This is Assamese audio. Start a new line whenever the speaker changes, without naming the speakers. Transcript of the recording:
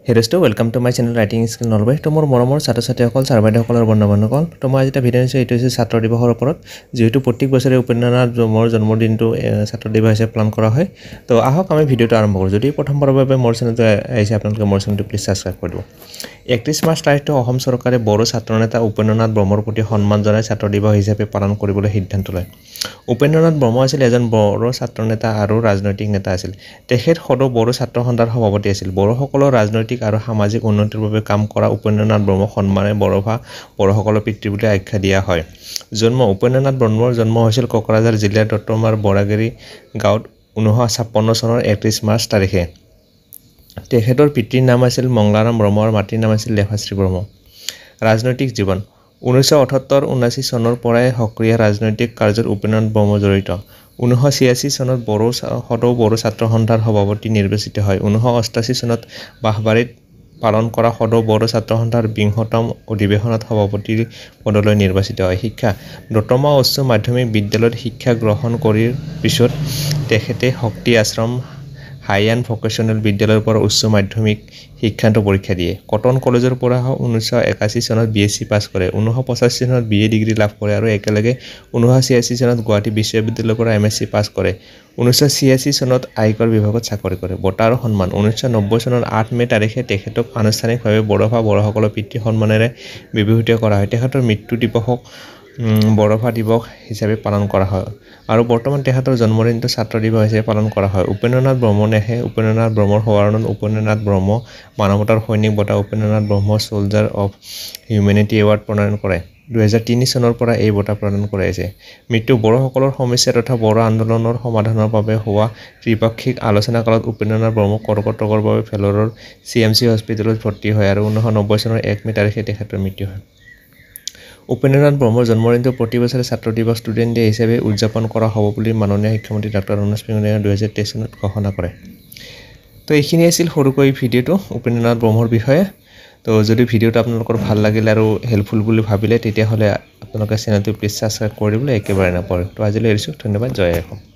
হেৰেsto welcome to my channel writing skill Nalbari তো মোৰ মৰমৰ ছাত্ৰ-ছাত্ৰীসকল ছাৰবাইদেউসকলৰ বন্ধু-বান্ধৱসকল তো মই এটা ভিডিঅ' দিছোঁ এইটো হৈছে ছাত্ৰ দিৱসৰ ওপৰত যেহেতু প্ৰত্যেক বছৰে উপেন্দ্ৰনাথ ব্ৰহ্মৰ জন্মদিনটো ছাত্ৰ দিৱস হিচাপে পালন কৰা হয় তো আহক আমি ভিডিঅ'টো আৰম্ভ কৰোঁ যদি প্ৰথমবাৰৰ বাবে মোৰ চেনেলটো আহিছে আপোনালোকে মোৰ চেনেলটো প্লিজ সাবস্ক্ৰাইব কৰি দিব 31 মাৰ্চ তাৰিখটো অসম চৰকাৰে বড়ো ছাত্ৰ নেতা উপেন্দ্ৰনাথ ব্ৰহ্মৰ প্ৰতি সন্মান জনাই ছাত্ৰ দিৱস হিচাপে পালন কৰিবলৈ সিদ্ধান্ত লয় উপেন্দ্ৰনাথ ব্ৰহ্ম আছিল এজন বড়ো ছাত্ৰ নেতা আৰু ৰাজনৈতিক নেতা আছিল তেখেত সদৌ বড়ো ছাত্ৰ সন্থাৰ সভাপতি আছিল বড়োসকলৰ ৰাজনৈতিক আৰু সামাজিক উন্নতিৰ বাবে কাম কৰা উপেন্দ্ৰনাথ ব্ৰহ্মক সন্মানে বড়োসকলৰ পিতৃ বুলি আখ্যা দিয়া হয় জন্ম উপেন্দ্ৰনাথ ব্ৰহ্মৰ জন্ম হৈছিল কোকৰাঝাৰ জিলাৰ দত্তমাৰ বৰাগেৰী গাঁৱত 1956 চনৰ 31 মাৰ্চ তাৰিখে তেখেতৰ পিতৃৰ নাম আছিল মংলাৰাম ব্ৰহ্ম আৰু মাতৃৰ নাম আছিল লেফাশ্ৰী ব্ৰহ্ম ৰাজনৈতিক জীৱন 1978-79 চনৰ পৰাই সক্ৰিয় ৰাজনৈতিক কাৰ্যত উপেন্দ্ৰনাথ ব্ৰহ্ম জড়িত 1986 চনত সদৌ বড়ো ছাত্ৰ সন্থাৰ সভাপতি নিৰ্বাচিত হয় 1988 চনত বাহবাৰীত পালন কৰা সদৌ বড়ো ছাত্ৰ সন্থাৰ 20তম অধিৱেশনত সভাপতিৰ পদলৈ নিৰ্বাচিত হয় শিক্ষা দত্তমা উচ্চ মাধ্যমিক বিদ্যালয়ত শিক্ষা গ্ৰহণ কৰাৰ পিছত তেখেতে শক্তি আশ্ৰম হাই এণ্ড ভোকেশ্যনেল বিদ্যালয়ৰ পৰা উচ্চ মাধ্যমিক শিক্ষান্ত পৰীক্ষা দিয়ে কটন কলেজৰ পৰা 1981 চনত বিএছচি পাছ কৰে 1985 চনত বিএ ডিগ্ৰী লাভ কৰে আৰু একেলগে 1986 চনত গুৱাহাটী বিশ্ববিদ্যালয়ৰ পৰা এমএছচি পাছ কৰে 1986 চনত আয়কৰ বিভাগত চাকৰি কৰে বঁটা আৰু সন্মান 1990 চনৰ 8 মে তাৰিখে তেখেতক আনুষ্ঠানিকভাৱে বড়োসকলৰ পিতৃ সন্মানেৰে বিভূষিত কৰা হয় তেখেতৰ মৃত্যু দিৱসক বড়োফা দিৱস হিচাপে পালন কৰা হয় আৰু বৰ্তমান তেখেতৰ জন্মদিনটো ছাত্ৰ দিৱস হিচাপে পালন কৰা হয় উপেন্দ্ৰনাথ ব্ৰহ্মনেহে উপেন্দ্ৰনাথ ব্ৰহ্মৰ সমাদৰণত উপেন্দ্ৰনাথ ব্ৰহ্ম মানৱতাৰ সৈনিক বঁটা উপেন্দ্ৰনাথ ব্ৰহ্ম সোলজাৰ অফ হিউমেনিটি এৱাৰ্ড প্ৰদান কৰে 2003 চনৰ পৰা এই বঁটা প্ৰদান কৰা হৈছে মৃত্যু বড়োসকলৰ সমস্যা তথা বড়ো আন্দোলনৰ সমাধানৰ বাবে হোৱা ত্ৰিপাক্ষিক আলোচনা কালত উপেন্দ্ৰনাথ ব্ৰহ্ম কৰ্কট ৰোগৰ বাবে ভেলোৰৰ CMC হস্পিটেলত ভৰ্তি হয় আৰু 1990 চনৰ 1 মে তাৰিখে তেখেতৰ মৃত্যু হয় উপেন্দ্ৰনাথ ব্ৰহ্মৰ জন্মদিনটো প্ৰতি বছৰে ছাত্ৰ দিৱস ষ্টুডেণ্ট ডে হিচাপে উদযাপন কৰা হ'ব বুলি মাননীয় শিক্ষামন্ত্ৰী ডক্টৰ অনুজ পেগুনে 2023 চনত ঘোষণা কৰে তো এইখিনি আছিল সৰুকৈ ভিডিঅ'টো উপেন্দ্ৰনাথ ব্ৰহ্মৰ বিষয়ে তো যদি ভিডিঅ'টো আপোনালোকৰ ভাল লাগিলে আৰু হেল্পফুল বুলি ভাবিলে তেতিয়াহ'লে আপোনালোকে চেনেলটো প্লিজ সাবস্ক্ৰাইব কৰি দিবলৈ একেবাৰে নাপাহৰিব তো আজিলৈ এৰিছোঁ ধন্যবাদ জয় অসম